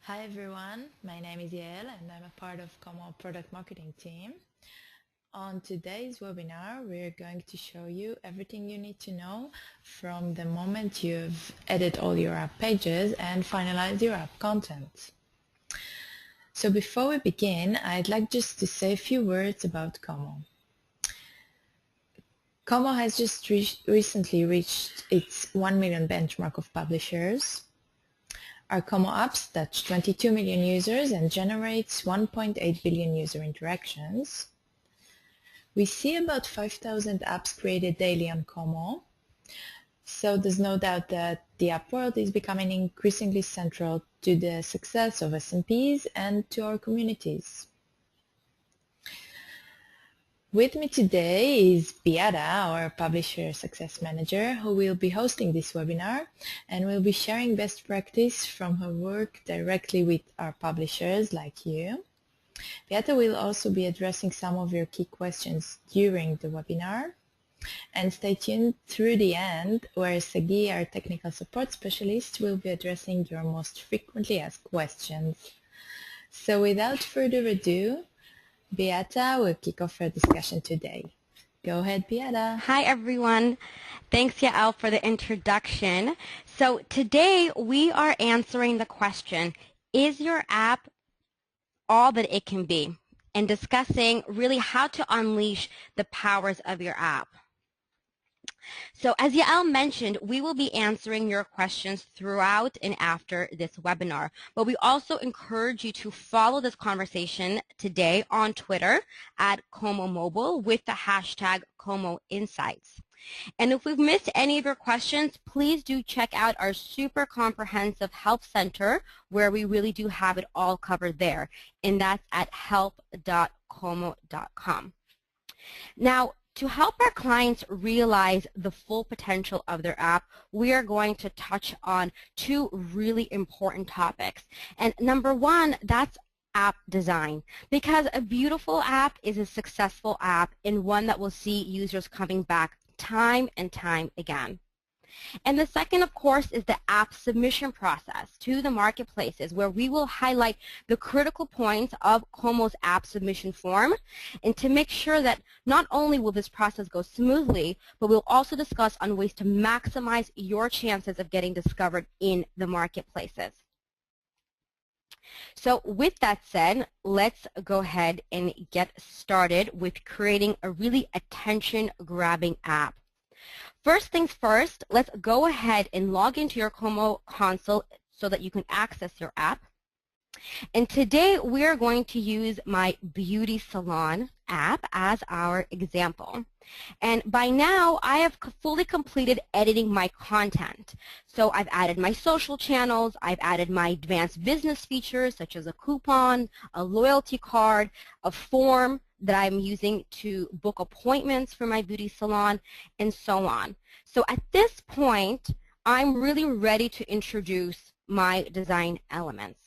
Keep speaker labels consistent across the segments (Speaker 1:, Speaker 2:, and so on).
Speaker 1: Hi everyone, my name is Yael and I'm a part of Como product marketing team. On today's webinar, we're going to show you everything you need to know from the moment you've edited all your app pages and finalized your app content. So before we begin, I'd like just to say a few words about Como. Como has just recently reached its 1 million benchmark of publishers. Our Como apps touch 22 million users and generates 1.8 billion user interactions. We see about 5,000 apps created daily on Como, so there's no doubt that the app world is becoming increasingly central to the success of SMPs and to our communities. With me today is Beata, our Publisher Success Manager, who will be hosting this webinar and will be sharing best practice from her work directly with our publishers like you. Beata will also be addressing some of your key questions during the webinar. And stay tuned through the end, where Sagi, our technical support specialist, will be addressing your most frequently asked questions. So without further ado, Beata will kick off our discussion today. Go ahead, Beata.
Speaker 2: Hi, everyone. Thanks, Yael, for the introduction. So today we are answering the question, is your app all that it can be? And discussing really how to unleash the powers of your app. So as Yael mentioned, we will be answering your questions throughout and after this webinar, but we also encourage you to follow this conversation today on Twitter at Como Mobile with the hashtag Como Insights. And if we've missed any of your questions, please do check out our super comprehensive help center where we really do have it all covered there, and that's at help.como.com. Now, to help our clients realize the full potential of their app, we are going to touch on two really important topics. And number one, that's app design, because a beautiful app is a successful app and one that will see users coming back time and time again. And the second, of course, is the app submission process to the marketplaces, where we will highlight the critical points of Como's app submission form, and to make sure that not only will this process go smoothly, but we'll also discuss on ways to maximize your chances of getting discovered in the marketplaces. So with that said, let's go ahead and get started with creating a really attention-grabbing app. First things first, let's go ahead and log into your Como console so that you can access your app. And today we are going to use my beauty salon app as our example. And by now I have fully completed editing my content. So I've added my social channels, I've added my advanced business features such as a coupon, a loyalty card, a form that I'm using to book appointments for my beauty salon, and so on. So at this point, I'm really ready to introduce my design elements.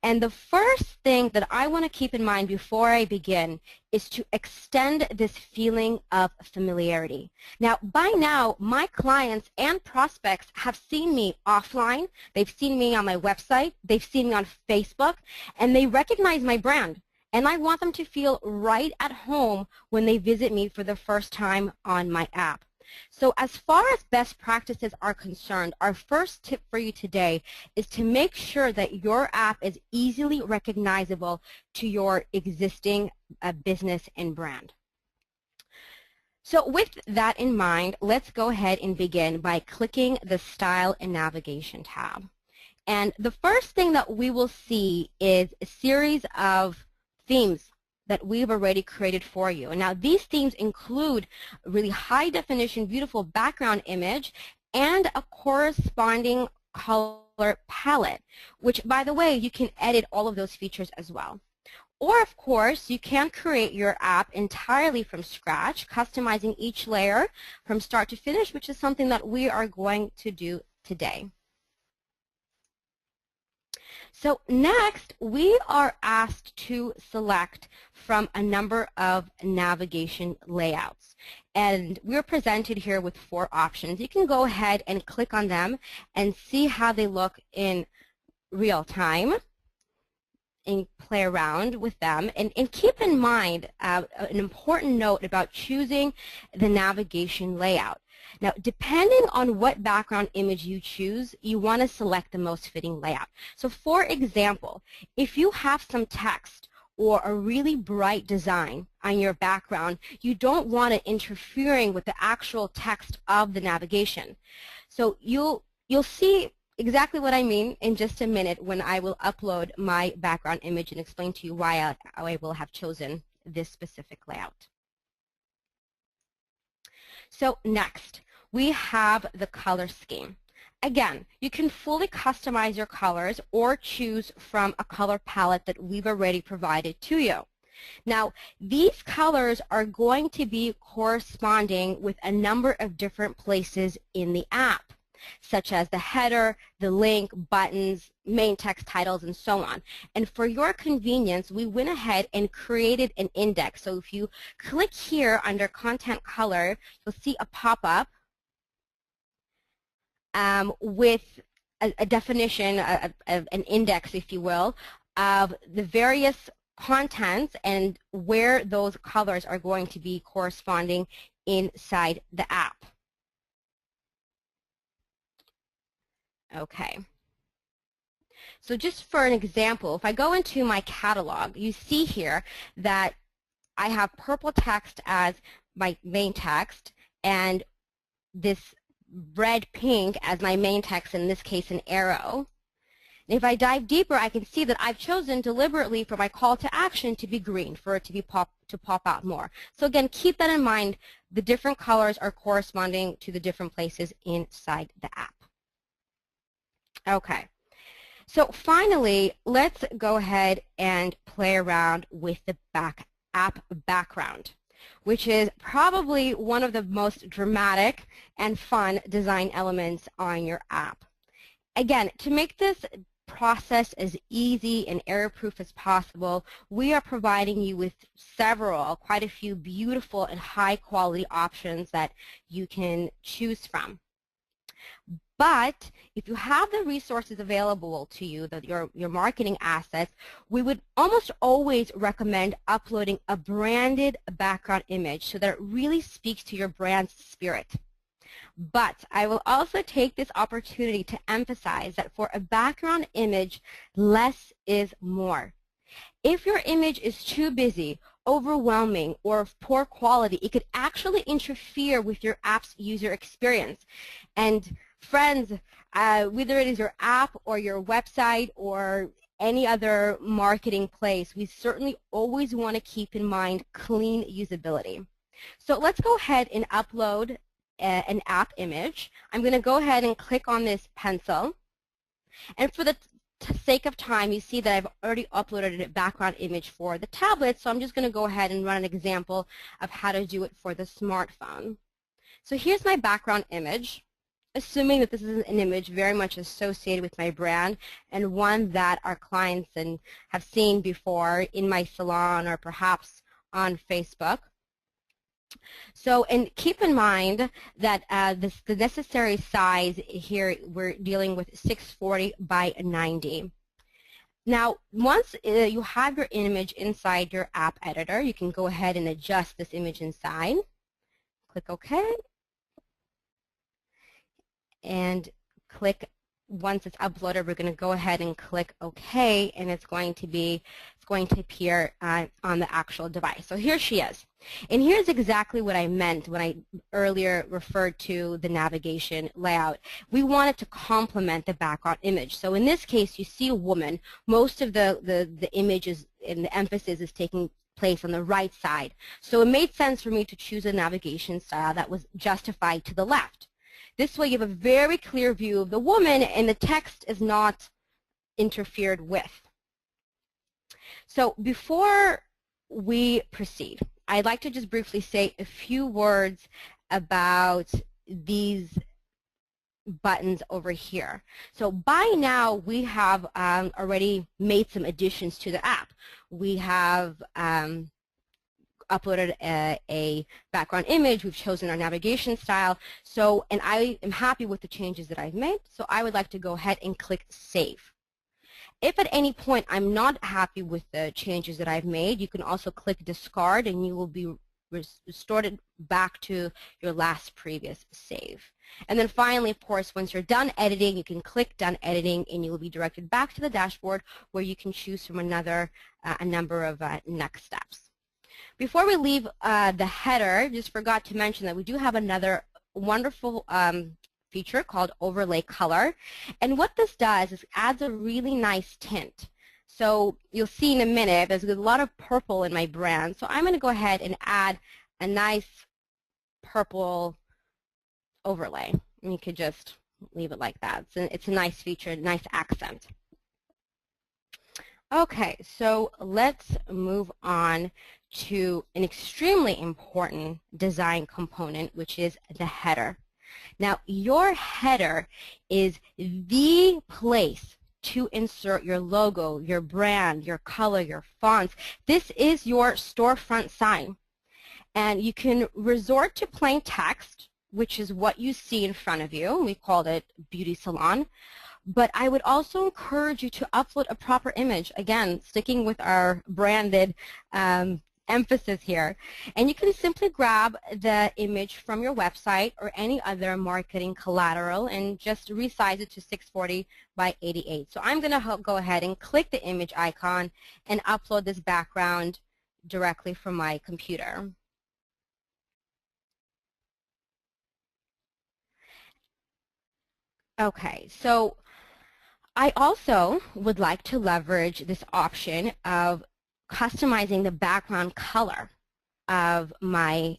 Speaker 2: And the first thing that I want to keep in mind before I begin is to extend this feeling of familiarity. Now, by now, my clients and prospects have seen me offline. They've seen me on my website. They've seen me on Facebook, and they recognize my brand. And I want them to feel right at home when they visit me for the first time on my app. So as far as best practices are concerned, our first tip for you today is to make sure that your app is easily recognizable to your existing business and brand. So with that in mind, let's go ahead and begin by clicking the Style and Navigation tab. And the first thing that we will see is a series of themes that we've already created for you. And now these themes include a really high definition, beautiful background image and a corresponding color palette, which, by the way, you can edit all of those features as well. Or, of course, you can create your app entirely from scratch, customizing each layer from start to finish, which is something that we are going to do today. So next, we are asked to select from a number of navigation layouts. And we're presented here with 4 options. You can go ahead and click on them and see how they look in real time and play around with them. And keep in mind an important note about choosing the navigation layout. Now, depending on what background image you choose, you want to select the most fitting layout. So for example, if you have some text or a really bright design on your background, you don't want it interfering with the actual text of the navigation. So you'll see exactly what I mean in just a minute when I will upload my background image and explain to you why I will have chosen this specific layout. So next, we have the color scheme. Again, you can fully customize your colors or choose from a color palette that we've already provided to you. Now, these colors are going to be corresponding with a number of different places in the app, such as the header, the link, buttons, main text titles, and so on. And for your convenience, we went ahead and created an index. So if you click here under Content Color, you'll see a pop-up with a definition, an index, if you will, of the various contents and where those colors are going to be corresponding inside the app. Okay. So just for an example, if I go into my catalog, you see here that I have purple text as my main text and this red pink as my main text, in this case an arrow. And if I dive deeper, I can see that I've chosen deliberately for my call to action to be green, for it to pop out more. So again, keep that in mind. The different colors are corresponding to the different places inside the app. Okay, so finally, let's go ahead and play around with the app background, which is probably one of the most dramatic and fun design elements on your app. Again, to make this process as easy and error-proof as possible, we are providing you with quite a few beautiful and high-quality options that you can choose from. But if you have the resources available to you, your marketing assets, we would almost always recommend uploading a branded background image so that it really speaks to your brand's spirit. But I will also take this opportunity to emphasize that for a background image, less is more. If your image is too busy, overwhelming, or of poor quality, it could actually interfere with your app's user experience. And friends, whether it is your app or your website or any other marketing place, we certainly always want to keep in mind clean usability. So let's go ahead and upload an app image. I'm going to go ahead and click on this pencil. And for the sake of time, you see that I've already uploaded a background image for the tablet, so I'm just going to go ahead and run an example of how to do it for the smartphone. So here's my background image, assuming that this is an image very much associated with my brand and one that our clients have seen before in my salon or perhaps on Facebook. So, and keep in mind that the necessary size here, we're dealing with 640 by 90. Now, once you have your image inside your app editor, you can go ahead and adjust this image inside. Click OK. And click, once it's uploaded, we're going to go ahead and click OK, and it's going to appear on the actual device. So here she is. And here's exactly what I meant when I earlier referred to the navigation layout. We want it to complement the background image. So in this case, you see a woman. Most of the images and the emphasis is taking place on the right side. So it made sense for me to choose a navigation style that was justified to the left. This way you have a very clear view of the woman and the text is not interfered with. So before we proceed, I'd like to just briefly say a few words about these buttons over here. So by now we have already made some additions to the app. We have uploaded a background image, we've chosen our navigation style, so, and I am happy with the changes that I've made, so I would like to go ahead and click Save. if at any point I'm not happy with the changes that I've made, you can also click discard and you will be restored back to your last previous save. And then finally, of course, once you're done editing, you can click done editing and you will be directed back to the dashboard where you can choose from a number of next steps. Before we leave the header, just forgot to mention that we do have another wonderful feature called overlay color. And what this does is adds a really nice tint. So you'll see in a minute, there's a lot of purple in my brand. So I'm going to go ahead and add a nice purple overlay. And you could just leave it like that. It's a nice feature, nice accent. Okay, so let's move on to an extremely important design component, which is the header. Now, your header is the place to insert your logo, your brand, your color, your fonts. This is your storefront sign. And you can resort to plain text, which is what you see in front of you. We called it beauty salon. But I would also encourage you to upload a proper image. Again, sticking with our branded emphasis here. And you can simply grab the image from your website or any other marketing collateral and just resize it to 640 by 88. So I'm going to go ahead and click the image icon and upload this background directly from my computer. Okay, so I also would like to leverage this option of customizing the background color of my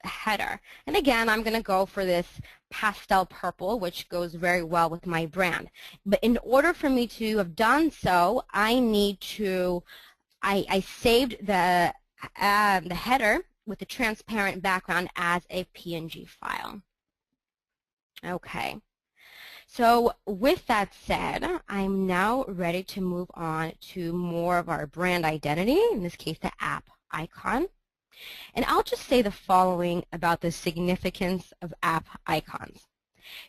Speaker 2: header. And again, I'm going to go for this pastel purple, which goes very well with my brand. But in order for me to have done so, I need to, I saved the header with the transparent background as a PNG file. Okay. So with that said, I'm now ready to move on to more of our brand identity, in this case the app icon. And I'll just say the following about the significance of app icons.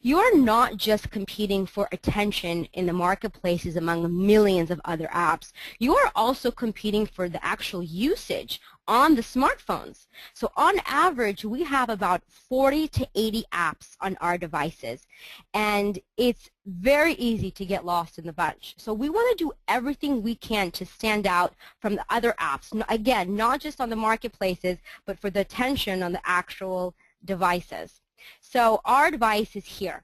Speaker 2: You are not just competing for attention in the marketplaces among millions of other apps. You are also competing for the actual usage on the smartphones. So on average, we have about 40 to 80 apps on our devices. And it's very easy to get lost in the bunch. So we want to do everything we can to stand out from the other apps. Again, not just on the marketplaces, but for the attention on the actual devices. So our advice is here.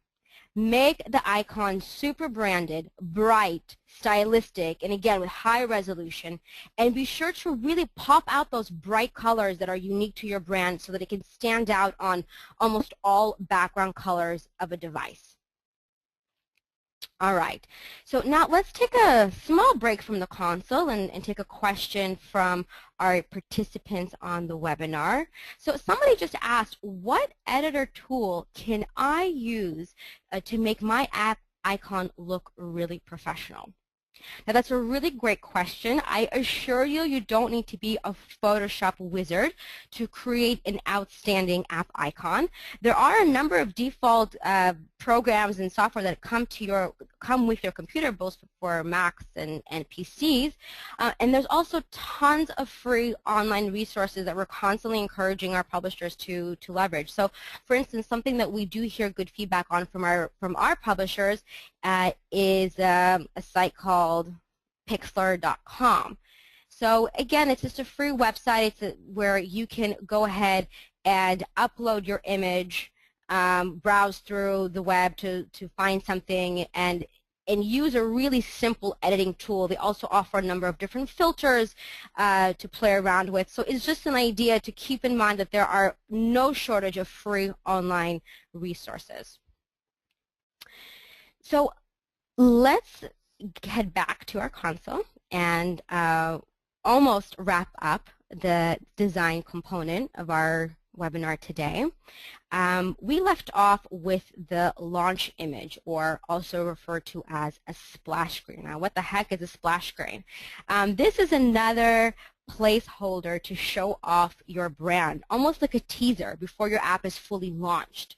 Speaker 2: Make the icon super branded, bright, stylistic, and again with high resolution. And be sure to really pop out those bright colors that are unique to your brand so that it can stand out on almost all background colors of a device. All right, so now let's take a small break from the console and take a question from our participants on the webinar. So somebody just asked, what editor tool can I use to make my app icon look really professional? Now that's a really great question. I assure you, you don't need to be a Photoshop wizard to create an outstanding app icon. There are a number of default programs and software that come with your computer, both for Macs and PCs. And there's also tons of free online resources that we're constantly encouraging our publishers to leverage. So, for instance, something that we do hear good feedback on from our publishers is a site called Pixlr.com. So again, it's just a free website. It's where you can go ahead and upload your image, browse through the web to find something, and use a really simple editing tool. They also offer a number of different filters to play around with. So it's just an idea to keep in mind that there are no shortage of free online resources. So let's head back to our console and almost wrap up the design component of our webinar today. We left off with the launch image, or also referred to as a splash screen. Now, what the heck is a splash screen? This is another placeholder to show off your brand, almost like a teaser before your app is fully launched.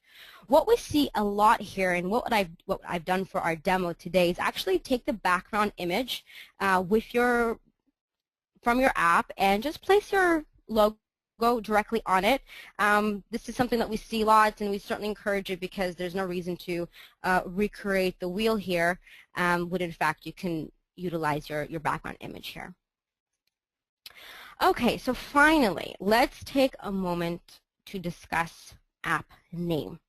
Speaker 2: What we see a lot here, and what I've done for our demo today, is actually take the background image from your app and just place your logo directly on it. This is something that we see lots, and we certainly encourage it because there's no reason to recreate the wheel here, when in fact you can utilize your background image here. Okay, so finally, let's take a moment to discuss app name.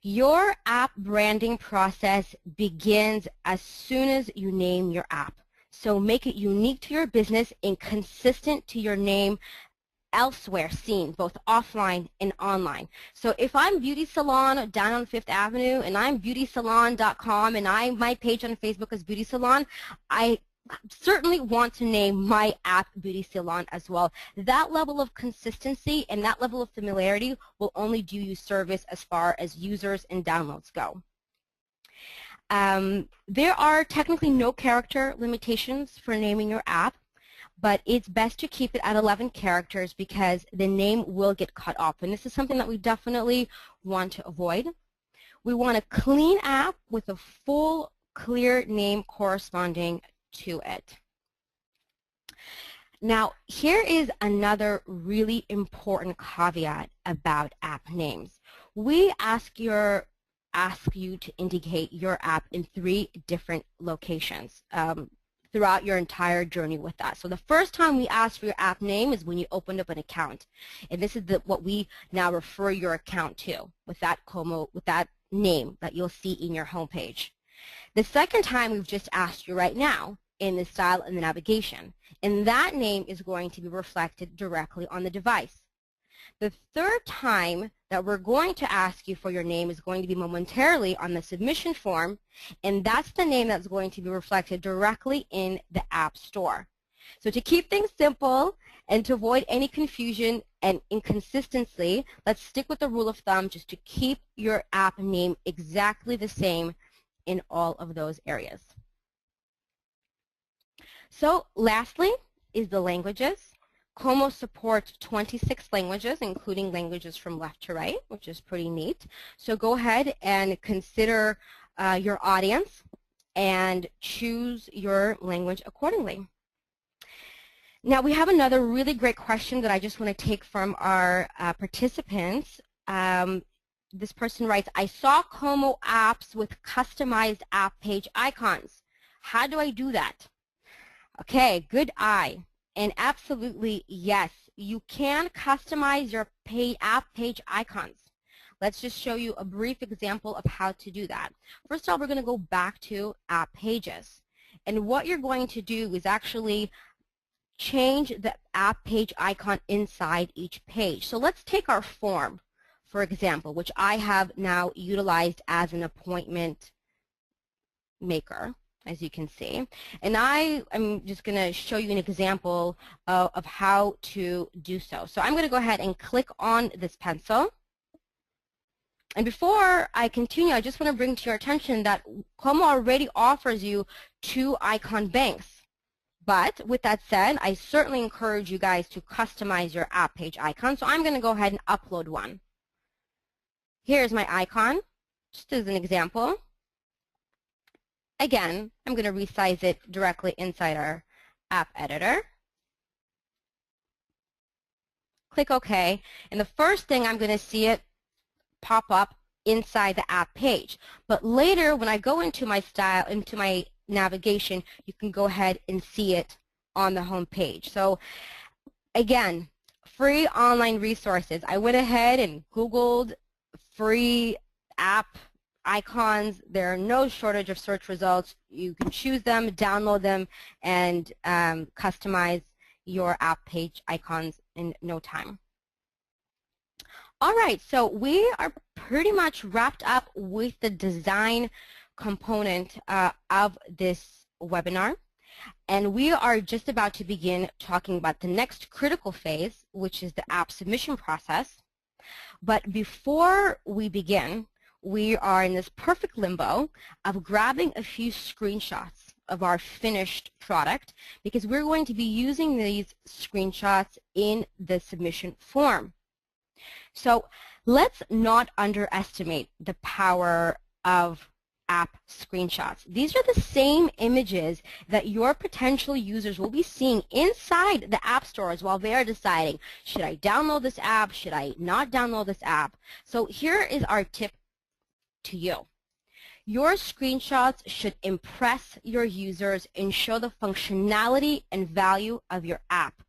Speaker 2: Your app branding process begins as soon as you name your app. So make it unique to your business and consistent to your name elsewhere seen, both offline and online. So if I'm Beauty Salon down on Fifth Avenue and I'm beautysalon.com and my page on Facebook is Beauty Salon, I certainly want to name my app Beauty Salon as well. That level of consistency and that level of familiarity will only do you service as far as users and downloads go. There are technically no character limitations for naming your app, but it's best to keep it at 11 characters because the name will get cut off, and this is something that we definitely want to avoid. We want a clean app with a full, clear name corresponding to it. Now, here is another really important caveat about app names. We ask you to indicate your app in 3 different locations throughout your entire journey with us. So the first time we ask for your app name is when you opened up an account, and this is what we now refer your account to with that name that you'll see in your homepage. The second time we've just asked you right now in the style and the navigation, and that name is going to be reflected directly on the device. The third time that we're going to ask you for your name is going to be momentarily on the submission form, and that's the name that's going to be reflected directly in the App Store. So to keep things simple and to avoid any confusion and inconsistency, let's stick with the rule of thumb just to keep your app name exactly the same in all of those areas. So lastly is the languages. Como supports 26 languages, including languages from left to right, which is pretty neat. So go ahead and consider your audience and choose your language accordingly. Now we have another really great question that I just want to take from our participants. This person writes, I saw Como apps with customized app page icons. How do I do that? Okay, good eye. And absolutely, yes, you can customize your app page icons. Let's just show you a brief example of how to do that. First of all, we're going to go back to app pages. And what you're going to do is actually change the app page icon inside each page. So let's take our form, for example, which I have now utilized as an appointment maker, as you can see. And I'm just going to show you an example of how to do so. So I'm going to go ahead and click on this pencil. And before I continue, I just want to bring to your attention that Como already offers you 2 icon banks. But with that said, I certainly encourage you guys to customize your app page icon. So I'm going to go ahead and upload one. Here's my icon, just as an example. Again, I'm going to resize it directly inside our app editor. Click OK. And the first thing I'm going to see it pop up inside the app page. But later, when I go into my style, into my navigation, you can go ahead and see it on the home page. So again, free online resources. I went ahead and Googled free app icons. There are no shortage of search results. You can choose them, download them, and customize your app page icons in no time. All right, so we are pretty much wrapped up with the design component of this webinar. And we are just about to begin talking about the next critical phase, which is the app submission process. But before we begin, we are in this perfect limbo of grabbing a few screenshots of our finished product because we're going to be using these screenshots in the submission form. So let's not underestimate the power of app screenshots. These are the same images that your potential users will be seeing inside the app stores while they are deciding, should I download this app, should I not download this app? So here is our tip to you. Your screenshots should impress your users and show the functionality and value of your app.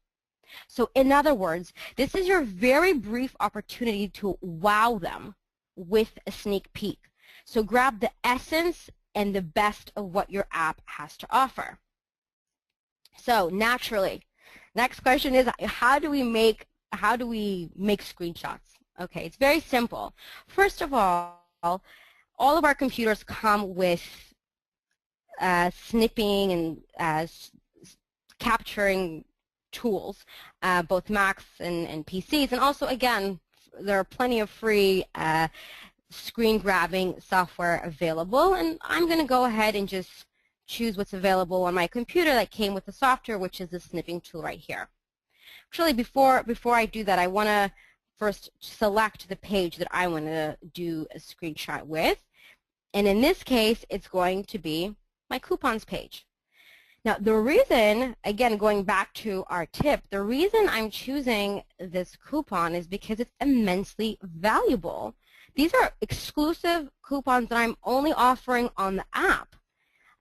Speaker 2: So in other words, this is your very brief opportunity to wow them with a sneak peek. So grab the essence and the best of what your app has to offer. So naturally, next question is, how do we make screenshots? Okay, it's very simple. First of all of our computers come with snipping and capturing tools, both Macs and PCs, and also, again, there are plenty of free screen grabbing software available, and I'm going to go ahead and just choose what's available on my computer that came with the software, which is the snipping tool right here. Actually, before I do that, I want to first select the page that I want to do a screenshot with, and in this case, it's going to be my coupons page. Now, the reason, again, going back to our tip, the reason I'm choosing this coupon is because it's immensely valuable. These are exclusive coupons that I'm only offering on the app.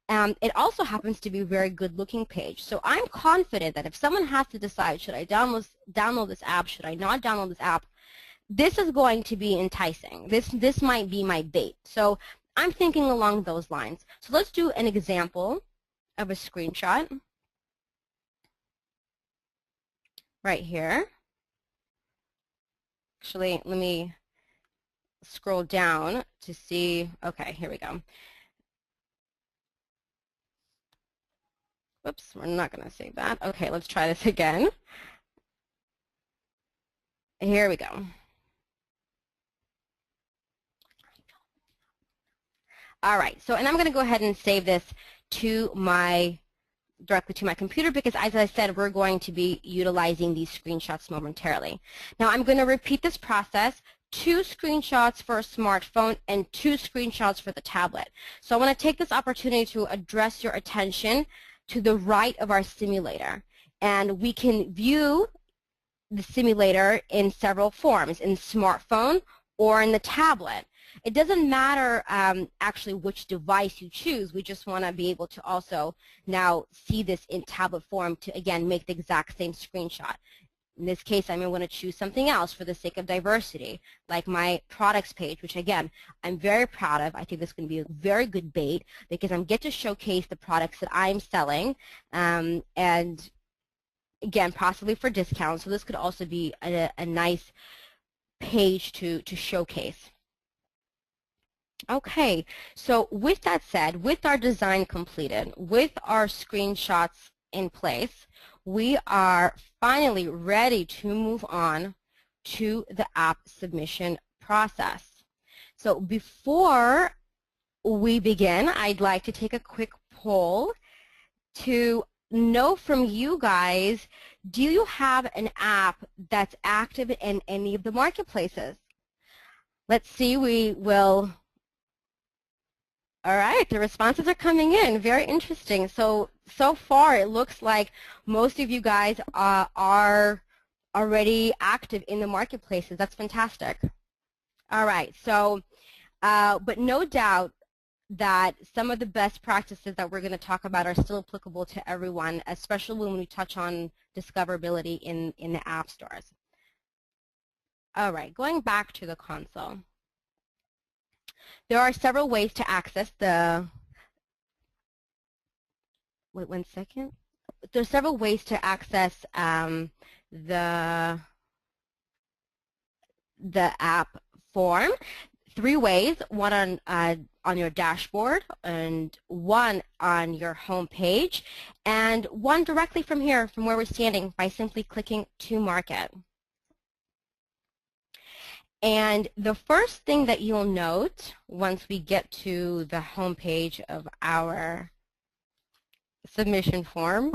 Speaker 2: It also happens to be a very good-looking page. So I'm confident that if someone has to decide, should I download this app, should I not download this app, this is going to be enticing. This might be my bait. So I'm thinking along those lines. So let's do an example of a screenshot right here. Actually, let me scroll down to see. Okay, here we go. Whoops, we're not going to save that. Okay, let's try this again. Here we go. All right, so and I'm going to go ahead and save this directly to my computer because, as I said, we're going to be utilizing these screenshots momentarily. Now I'm going to repeat this process, 2 screenshots for a smartphone and 2 screenshots for the tablet. So I want to take this opportunity to address your attention to the right of our simulator. And we can view the simulator in several forms, in smartphone or in the tablet. It doesn't matter actually which device you choose. We just want to be able to also now see this in tablet form to, again, make the exact same screenshot. In this case, I'm going to choose something else for the sake of diversity, like my products page, which, again, I'm very proud of. I think this is going to be a very good bait because I get to showcase the products that I'm selling and, again, possibly for discounts. So this could also be a nice page to showcase. Okay, so with that said, with our design completed, with our screenshots in place, we are finally ready to move on to the app submission process. So before we begin, I'd like to take a quick poll to know from you guys, do you have an app that's active in any of the marketplaces? Let's see, we will. All right, the responses are coming in. Very interesting. So far, it looks like most of you guys are already active in the marketplaces. That's fantastic. All right, so, but no doubt that some of the best practices that we're going to talk about are still applicable to everyone, especially when we touch on discoverability in the app stores. All right, going back to the console. There are several ways to access the, wait 1 second. There are several ways to access the app form. 3 ways, one on your dashboard and one on your home page and one directly from here, from where we're standing, by simply clicking to market. And the first thing that you'll note once we get to the home page of our submission form,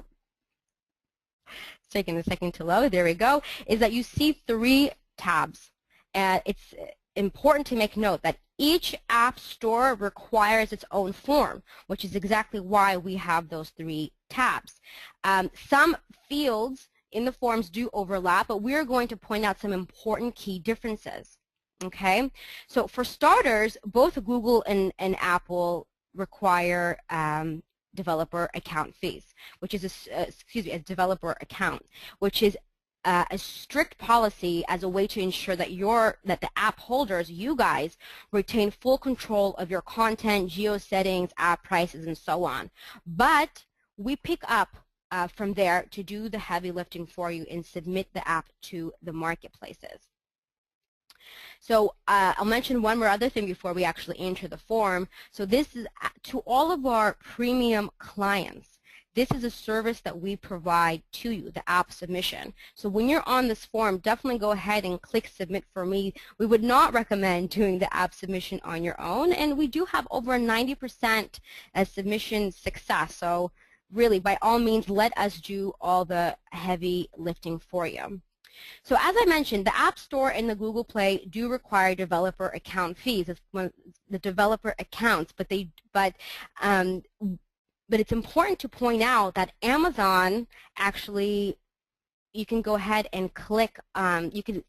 Speaker 2: it's taking a second to load, there we go, is that you see 3 tabs. it's important to make note that each app store requires its own form, which is exactly why we have those 3 tabs. Some fields in the forms do overlap, but we're going to point out some important key differences. Okay, so for starters, both Google and Apple require developer account fees, which is a developer account, which is a strict policy as a way to ensure that the app holders, you guys, retain full control of your content, geo settings, app prices, and so on. But we pick up from there to do the heavy lifting for you and submit the app to the marketplaces. So I'll mention one more other thing before we actually enter the form. So this is to all of our premium clients. This is a service that we provide to you, the app submission. So when you're on this form, definitely go ahead and click Submit for me. We would not recommend doing the app submission on your own, and we do have over 90% submission success. So really, by all means, let us do all the heavy lifting for you. So as I mentioned, the App Store and the Google Play do require developer account fees. It's one of the developer accounts, but it's important to point out that Amazon actually, you can go ahead and click, you can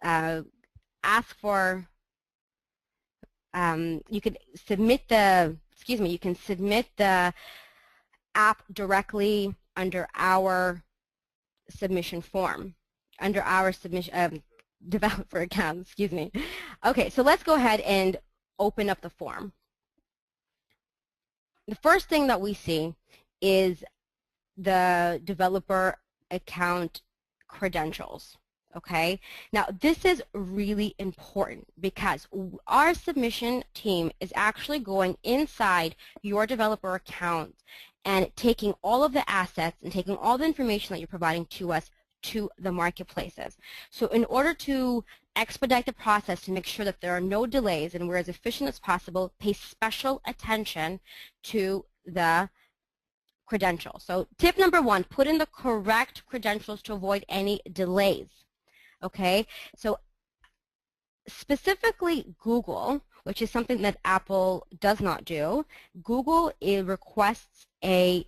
Speaker 2: ask for, you can submit the, you can submit the app directly under our submission form, under our submission, developer account, Okay, so let's go ahead and open up the form. The first thing that we see is the developer account credentials. Okay, now this is really important because our submission team is actually going inside your developer account and taking all of the assets and taking all the information that you're providing to us to the marketplaces. So in order to expedite the process to make sure that there are no delays and we're as efficient as possible, pay special attention to the credentials. So tip number 1, put in the correct credentials to avoid any delays. Okay, so specifically Google, which is something that Apple does not do, Google requests a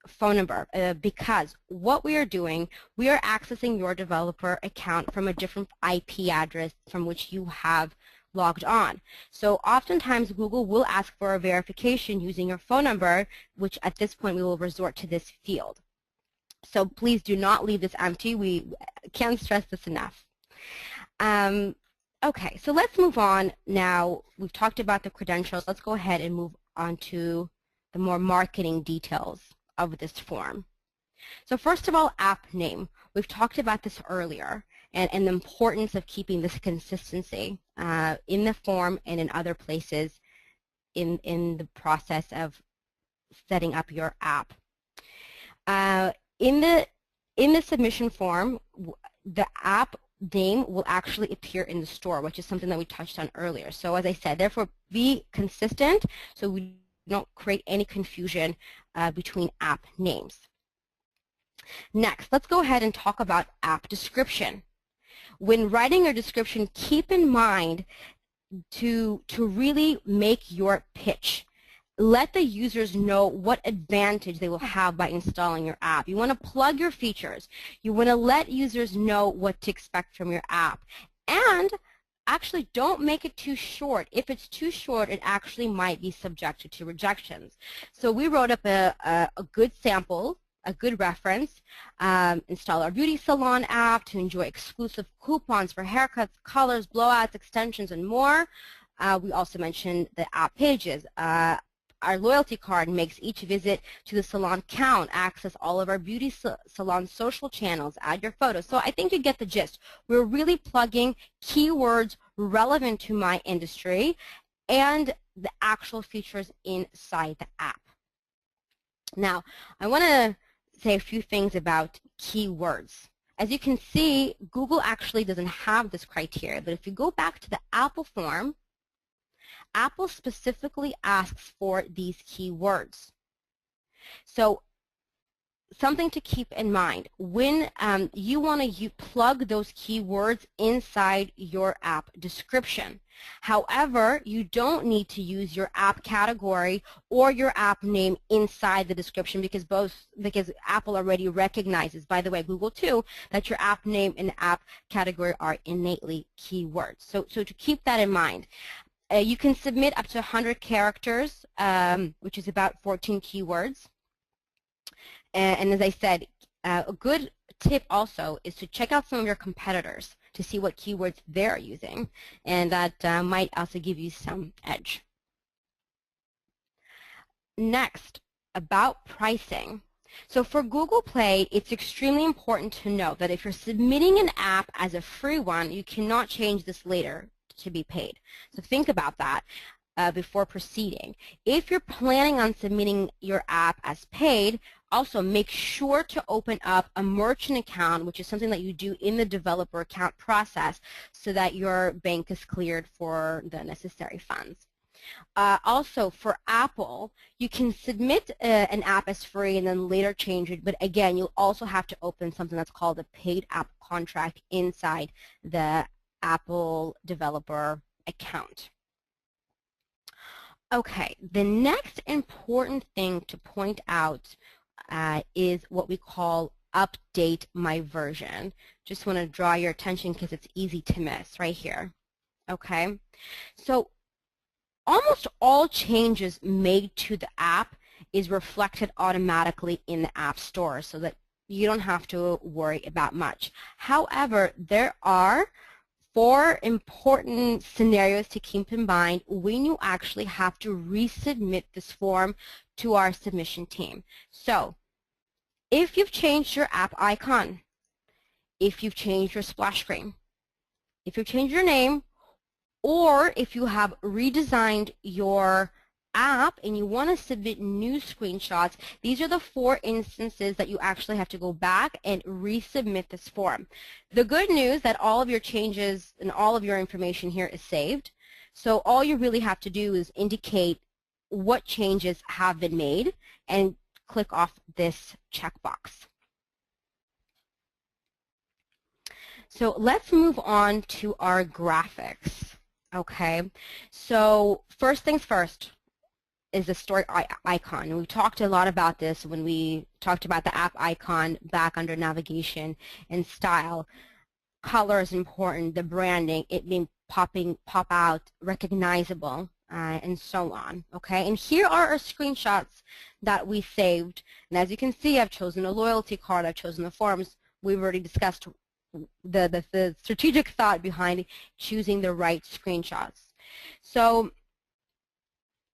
Speaker 2: phone number because what we are doing, we are accessing your developer account from a different IP address from which you have logged on. So oftentimes Google will ask for a verification using your phone number, which at this point we will resort to this field. So please do not leave this empty. We can't stress this enough. Okay, so let's move on now. We've talked about the credentials. Let's go ahead and move on to the more marketing details of this form. So first of all, app name. We've talked about this earlier and the importance of keeping this consistency in the form and in other places in the process of setting up your app. In the submission form, the app name will actually appear in the store, which is something that we touched on earlier. So as I said, therefore be consistent so we don't create any confusion between app names. Next, let's go ahead and talk about app description. When writing your description, keep in mind to really make your pitch. Let the users know what advantage they will have by installing your app. You want to plug your features. You want to let users know what to expect from your app. And actually don't make it too short. If it's too short, it actually might be subjected to rejections. So we wrote up a good sample, a good reference. Install our beauty salon app to enjoy exclusive coupons for haircuts, colors, blowouts, extensions, and more. We also mentioned the app pages. Our loyalty card makes each visit to the salon count, access all of our beauty salon social channels, add your photos. So I think you get the gist. We're really plugging keywords relevant to my industry and the actual features inside the app. Now, I want to say a few things about keywords. As you can see, Google actually doesn't have this criteria, but if you go back to the Apple form, Apple specifically asks for these keywords. So something to keep in mind, when you want to plug those keywords inside your app description. However, you don't need to use your app category or your app name inside the description because Apple already recognizes, by the way, Google too, that your app name and app category are innately keywords. So to keep that in mind. You can submit up to 100 characters, which is about 14 keywords. And as I said, a good tip also is to check out some of your competitors to see what keywords they're using, and that might also give you some edge. Next, about pricing. So for Google Play, it's extremely important to note that if you're submitting an app as a free one, you cannot change this later to be paid. So think about that before proceeding. If you're planning on submitting your app as paid, also make sure to open up a merchant account, which is something that you do in the developer account process, so that your bank is cleared for the necessary funds. Also, for Apple, you can submit an app as free and then later change it, but again, you'll also have to open something that's called a paid app contract inside the Apple developer account. Okay, the next important thing to point out is what we call update my version. Just want to draw your attention because it's easy to miss right here. Okay, so almost all changes made to the app is reflected automatically in the App Store so that you don't have to worry about much. However, there are 4 important scenarios to keep in mind when you actually have to resubmit this form to our submission team. So, if you've changed your app icon, if you've changed your splash screen, if you've changed your name, or if you have redesigned your app and you want to submit new screenshots, these are the 4 instances that you actually have to go back and resubmit this form. The good news that all of your changes and all of your information here is saved. So all you really have to do is indicate what changes have been made and click off this checkbox. So let's move on to our graphics. Okay, so first things first is the story icon. And we talked a lot about this when we talked about the app icon back under navigation and style. Color is important, the branding, it being pop out, recognizable, and so on. Okay, and here are our screenshots that we saved. And as you can see, I've chosen a loyalty card, I've chosen the forms. We've already discussed the strategic thought behind choosing the right screenshots. So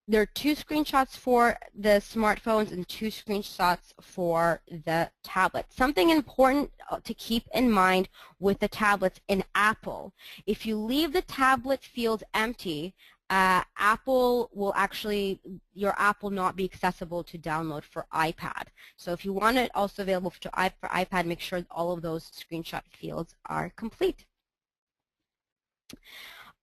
Speaker 2: there are 2 screenshots for the smartphones and 2 screenshots for the tablet. Something important to keep in mind with the tablets in Apple, if you leave the tablet field empty, Apple will actually, your app will not be accessible to download for iPad. So if you want it also available for iPad, make sure all of those screenshot fields are complete.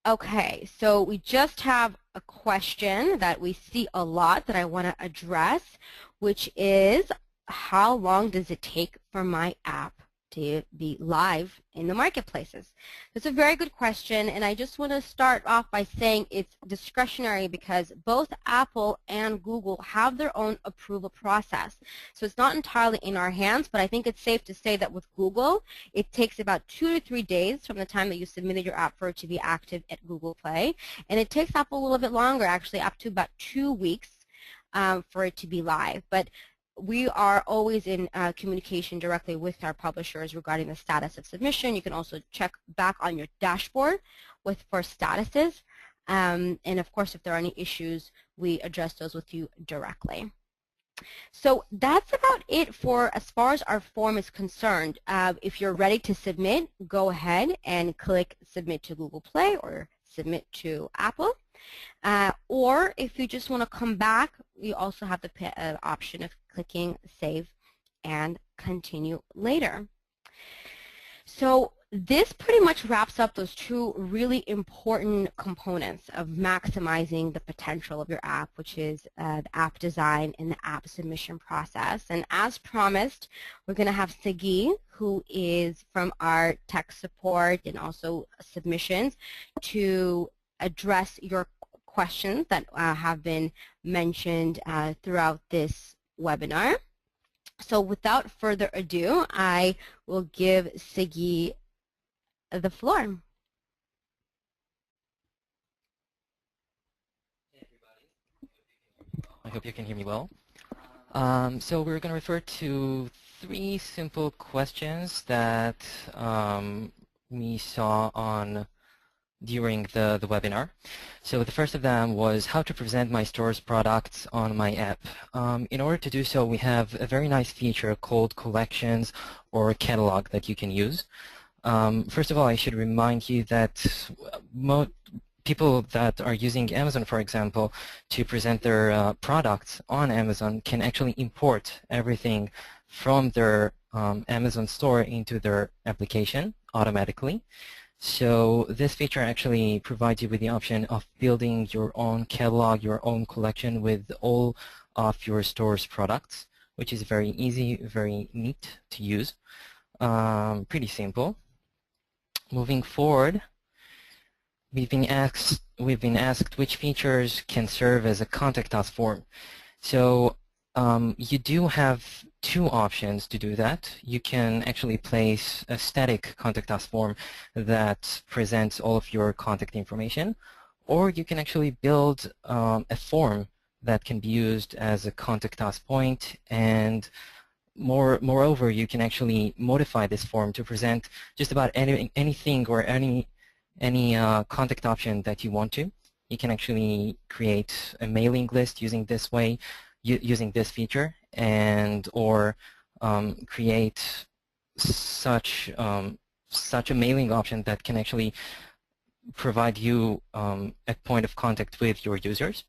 Speaker 2: Okay, so we just have a question that we see a lot that I want to address, which is how long does it take for my app to be live in the marketplaces? It's a very good question, and I just want to start off by saying it's discretionary because both Apple and Google have their own approval process. So it's not entirely in our hands, but I think it's safe to say that with Google, it takes about 2 to 3 days from the time that you submitted your app for it to be active at Google Play, and it takes Apple a little bit longer, actually up to about 2 weeks for it to be live. But we are always in communication directly with our publishers regarding the status of submission. You can also check back on your dashboard for statuses. And of course, if there are any issues, we address those with you directly. So that's about it for as far as our form is concerned. If you're ready to submit, go ahead and click Submit to Google Play or Submit to Apple. Or if you just want to come back, you also have the option of clicking Save and Continue later. So this pretty much wraps up those two really important components of maximizing the potential of your app, which is the app design and the app submission process. And as promised, we're going to have Sagi, who is from our tech support and also submissions, to address your questions that have been mentioned throughout this webinar. So without further ado, I will give Sagi the floor.
Speaker 3: Hey everybody, I hope you can hear me well. So we're going to refer to 3 simple questions that we saw during the webinar. So the first of them was how to present my store's products on my app. In order to do so, we have a very nice feature called collections or catalog that you can use. First of all, I should remind you that people that are using Amazon, for example, to present their products on Amazon can actually import everything from their Amazon store into their application automatically. So this feature actually provides you with the option of building your own catalog, your own collection with all of your store's products, which is very easy, very neat to use. Pretty simple. Moving forward, we've been asked which features can serve as a contact us form. So you do have 2 options to do that. You can actually place a static contact us form that presents all of your contact information, or you can actually build a form that can be used as a contact us point, and moreover, you can actually modify this form to present just about anything or any contact option that you want to. You can actually create a mailing list using this way, using this feature, and or create such a mailing option that can actually provide you a point of contact with your users.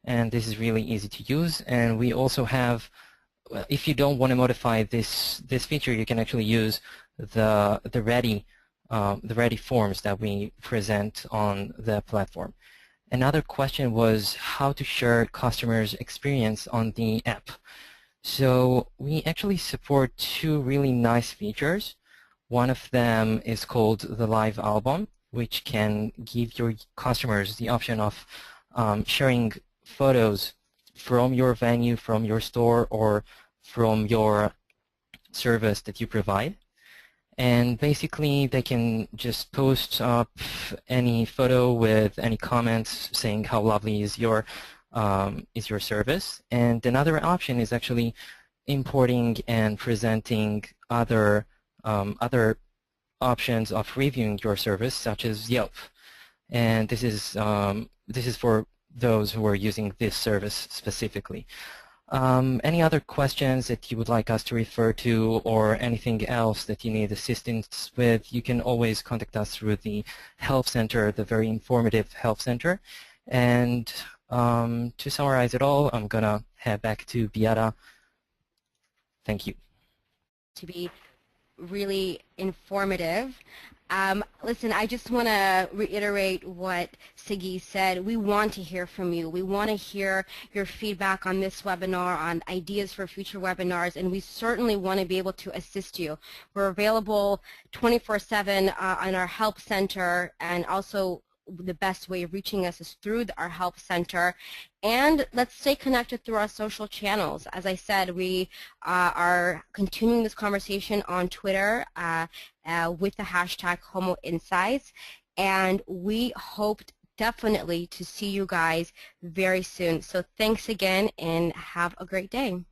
Speaker 3: And this is really easy to use. And we also have, if you don't want to modify this feature, you can actually use the ready forms that we present on the platform. Another question was how to share customers' experience on the app. So we actually support 2 really nice features. One of them is called the Live Album, which can give your customers the option of sharing photos from your venue, from your store, or from your service that you provide. And basically, they can just post up any photo with any comments saying how lovely is your service. And another option is actually importing and presenting other options of reviewing your service, such as Yelp. And this is for those who are using this service specifically. Any other questions that you would like us to refer to, or anything else that you need assistance with, you can always contact us through the Help Center, the very informative Help Center. And to summarize it all, I'm going to head back to Beata. Thank you.
Speaker 2: To be really informative. Listen, I just want to reiterate what Sagi said. We want to hear from you. We want to hear your feedback on this webinar, on ideas for future webinars, and we certainly want to be able to assist you. We're available 24/7 on our Help Center, and also the best way of reaching us is through our Help Center. And let's stay connected through our social channels. As I said, we are continuing this conversation on Twitter with the hashtag HomoInsights, and we hope definitely to see you guys very soon. So thanks again, and have a great day.